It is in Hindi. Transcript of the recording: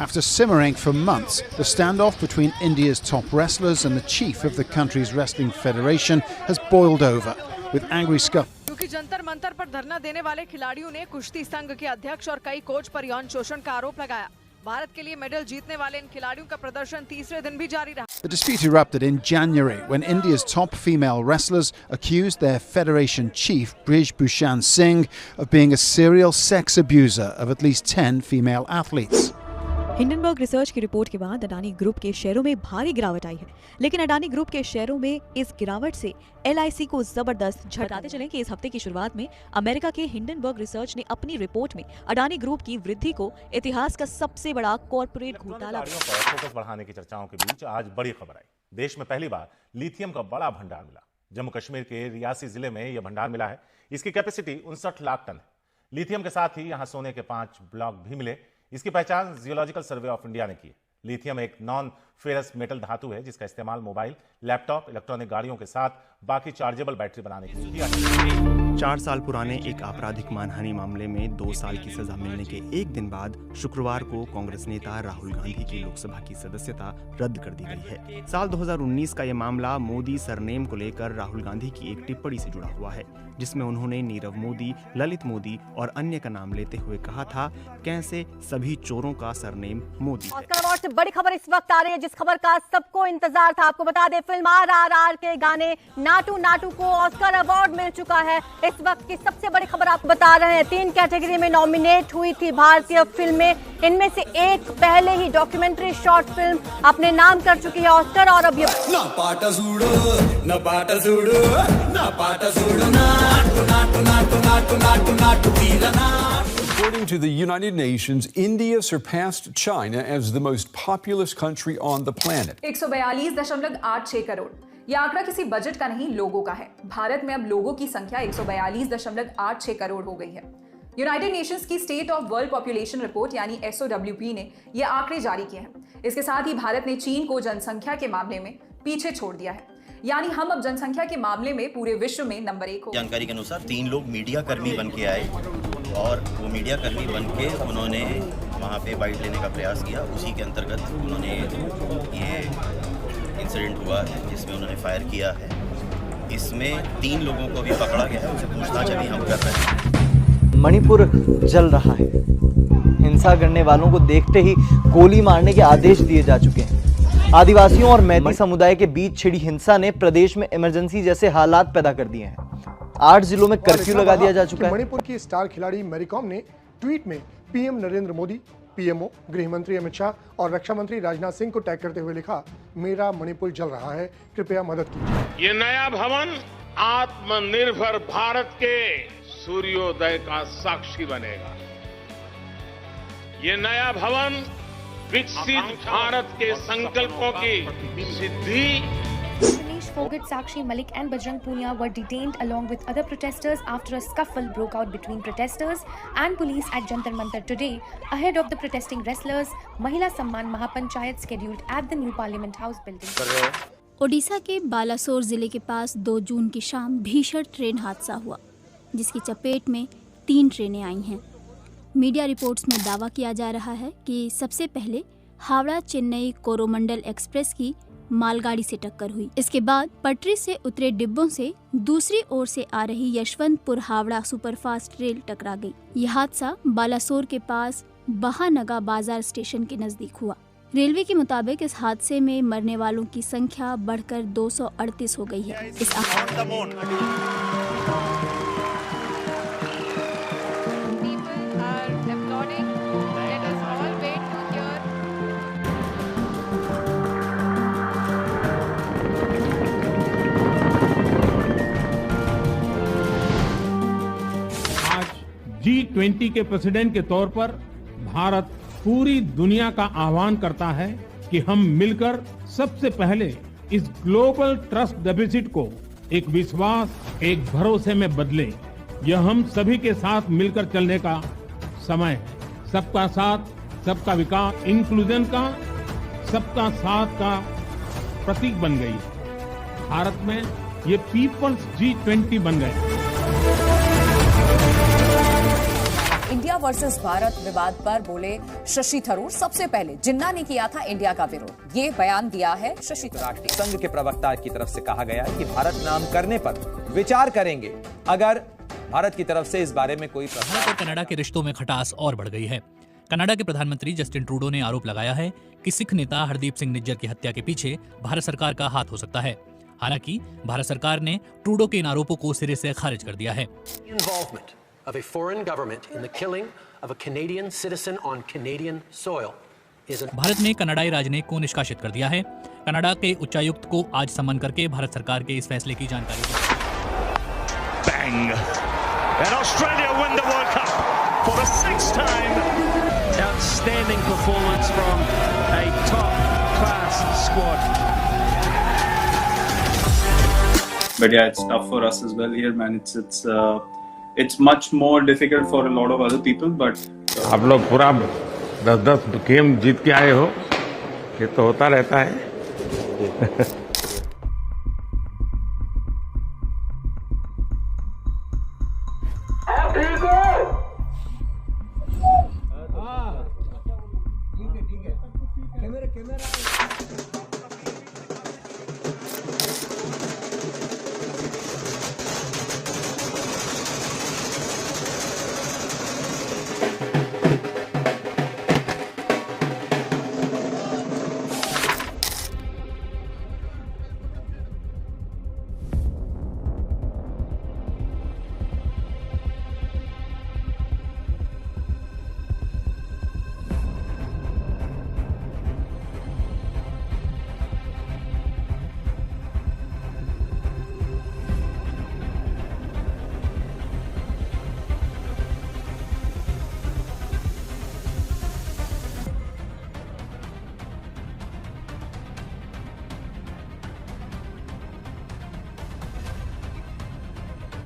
After simmering for months, the standoff between India's top wrestlers and the chief of the country's wrestling federation has boiled over, with angry scuffles. क्योंकि जंतर मंतर पर धरना देने वाले खिलाड़ियों ने कुश्ती संघ के अध्यक्ष और कई कोच पर यौन शोषण का आरोप लगाया। भारत के लिए मेडल जीतने वाले इन खिलाड़ियों का प्रदर्शन तीसरे दिन भी जारी रहा। The dispute erupted in January when India's top female wrestlers accused their federation chief, Brij Bhushan Singh, of being a serial sex abuser of at least 10 female athletes. Hindenburg research की रिपोर्ट के बाद अडानी ग्रुप के शेयरों में भारी गिरावट आई है, लेकिन अडानी ग्रुप के शेयरों में इस गिरावट से LIC को जबरदस्त झटका। बताते चलें कि इस हफ्ते की शुरुआत में अमेरिका के हिंडनबर्ग रिसर्च ने अपनी रिपोर्ट में अडानी ग्रुप की वृद्धि को इतिहास का सबसे बड़ा कॉर्पोरेट घोटाला फोकस बढ़ाने की चर्चाओं के बीच आज बड़ी खबर आई। देश में पहली बार लिथियम का बड़ा भंडार मिला। जम्मू कश्मीर के रियासी जिले में यह भंडार मिला है। इसकी कैपेसिटी 59 लाख टन है। लिथियम के साथ ही यहां सोने के 5 ब्लॉक भी मिले। इसकी पहचान जियोलॉजिकल सर्वे ऑफ इंडिया ने की है। लिथियम एक नॉन फेरस मेटल धातु है जिसका इस्तेमाल मोबाइल, लैपटॉप, इलेक्ट्रॉनिक गाड़ियों के साथ बाकी चार्जेबल बैटरी बनाने के लिए किया जाता है। 4 साल पुराने एक आपराधिक मानहानि मामले में 2 साल की सजा मिलने के एक दिन बाद शुक्रवार को कांग्रेस नेता राहुल गांधी की लोकसभा की सदस्यता रद्द कर दी गई है। साल 2019 का यह मामला मोदी सरनेम को लेकर राहुल गांधी की एक टिप्पणी से जुड़ा हुआ है, जिसमें उन्होंने नीरव मोदी, ललित मोदी और अन्य का नाम लेते हुए कहा था, कैसे सभी चोरों का सरनेम मोदी है। ऑस्कर अवार्ड से बड़ी खबर इस वक्त आ रही है, जिस खबर का सबको इंतजार था। आपको बता दें, फिल्म RRR के गाने नाटू नाटू को ऑस्कर अवार्ड मिल चुका है। इस वक्त की सबसे बड़ी खबर आपको बता रहे हैं। 3 कैटेगरी में नॉमिनेट हुई थी भारतीय फिल्में। इनमें से एक पहले ही डॉक्यूमेंट्री शॉर्ट फिल्म अपने नाम कर चुकी है ऑस्कर, और अब ये According to the United Nations, India surpassed China as the most populous country on the planet. 142.86 crore. यह आंकड़ा किसी बजट का नहीं, लोगों का है। भारत में अब लोगों की संख्या 142.86 करोड़ हो गई है। यूनाइटेड नेशंस की state of world population report यानी SOWP ने ये आंकड़े जारी किए हैं। इसके साथ ही भारत ने चीन को जनसंख्या के मामले में पीछे छोड़ दिया है, यानी हम अब जनसंख्या के मामले में पूरे विश्व में नंबर 1 हो। जानकारी के अनुसार 3 लोग मीडिया कर्मी बन के आए और वो मीडिया कर्मी बन के उन्होंने वहाँ पे बाइट लेने का प्रयास किया। उसी के अंतर्गत उन्होंने ये इंसिडेंट हुआ है जिसमें उन्होंने फायर किया है। इसमें 3 लोगों को भी पकड़ा गया है, उनसे पूछताछ अभी हम कर रहे हैं। मणिपुर जल रहा है। हिंसा करने वालों को देखते ही गोली मारने के आदेश दिए जा चुके हैं। आदिवासियों और मैती समुदाय के बीच छिड़ी हिंसा ने प्रदेश में इमरजेंसी जैसे हालात पैदा कर दिए हैं। 8 जिलों में कर्फ्यू लगा दिया जा चुका है। मणिपुर की स्टार खिलाड़ी मैरीकॉम ने ट्वीट में PM नरेंद्र मोदी, PMO, गृह मंत्री अमित शाह और रक्षा मंत्री राजनाथ सिंह को टैग करते हुए लिखा, मेरा मणिपुर जल रहा है, कृपया मदद कीजिए। ये नया भवन आत्मनिर्भर भारत के सूर्योदय का साक्षी बनेगा। ये नया भवन विकसित भारत के संकल्पों की सिद्धि। Dinesh Fogart, Sakshi Malik and Bajrang Punia were detained along with other protesters after a scuffle broke out between protesters and police at Jantar Mantar today ahead of the protesting wrestlers Mahila Samman Mahapanchayat scheduled at the new Parliament House building. Odisha के बालासोर जिले के पास 2 जून की शाम भीषण ट्रेन हादसा हुआ, जिसकी चपेट में 3 ट्रेनें आई हैं। मीडिया रिपोर्ट्स में दावा किया जा रहा है कि सबसे पहले हावड़ा चेन्नई कोरोमंडल एक्सप्रेस की मालगाड़ी से टक्कर हुई। इसके बाद पटरी से उतरे डिब्बों से दूसरी ओर से आ रही यशवंतपुर हावड़ा सुपरफास्ट रेल टकरा गई। यह हादसा बालासोर के पास बहानगा बाजार स्टेशन के नजदीक हुआ। रेलवे के मुताबिक इस हादसे में मरने वालों की संख्या बढ़कर 238 हो गई है। इस G20 के प्रेसिडेंट के तौर पर भारत पूरी दुनिया का आह्वान करता है कि हम मिलकर सबसे पहले इस ग्लोबल ट्रस्ट डेफिसिट को एक विश्वास, एक भरोसे में बदलें। यह हम सभी के साथ मिलकर चलने का समय है। सबका साथ, सबका विकास, इंक्लूजन का, सबका साथ का प्रतीक बन गई है। भारत में ये पीपल्स G20 बन गए। इंडिया वर्सेस भारत विवाद पर बोले शशि थरूर। सबसे पहले जिन्ना ने किया था इंडिया का विरोध, ये बयान दिया है शशि थरूर। राष्ट्रीय संघ के प्रवक्ता की तरफ से कहा गया कि भारत नाम करने पर विचार करेंगे अगर भारत की तरफ से इस बारे में कोई भारत और कनाडा के रिश्तों में खटास और बढ़ गई है। कनाडा के प्रधानमंत्री जस्टिन ट्रूडो ने आरोप लगाया है कि सिख नेता हरदीप सिंह निज्जर की हत्या के पीछे भारत सरकार का हाथ हो सकता है। हालांकि भारत सरकार ने ट्रूडो के इन आरोपों को सिरे से खारिज कर दिया है। Involvement of a foreign government in the killing of a Canadian citizen on Canadian soil is an... Bharat ने कनाडाई राजनयिक को निष्कासित कर दिया है। कनाडा के उच्चायुक्त को आज सम्मन करके भारत सरकार के इस फैसले की जानकारी दी। Bang! And Australia win the World Cup for the 6th time. Outstanding performance from a top-class squad. But yeah, it's tough for us as well here, man. It's much more difficult for a lot of other people, but आप लोग पूरा 10-10 गेम जीत के आए हो, ये तो होता रहता है।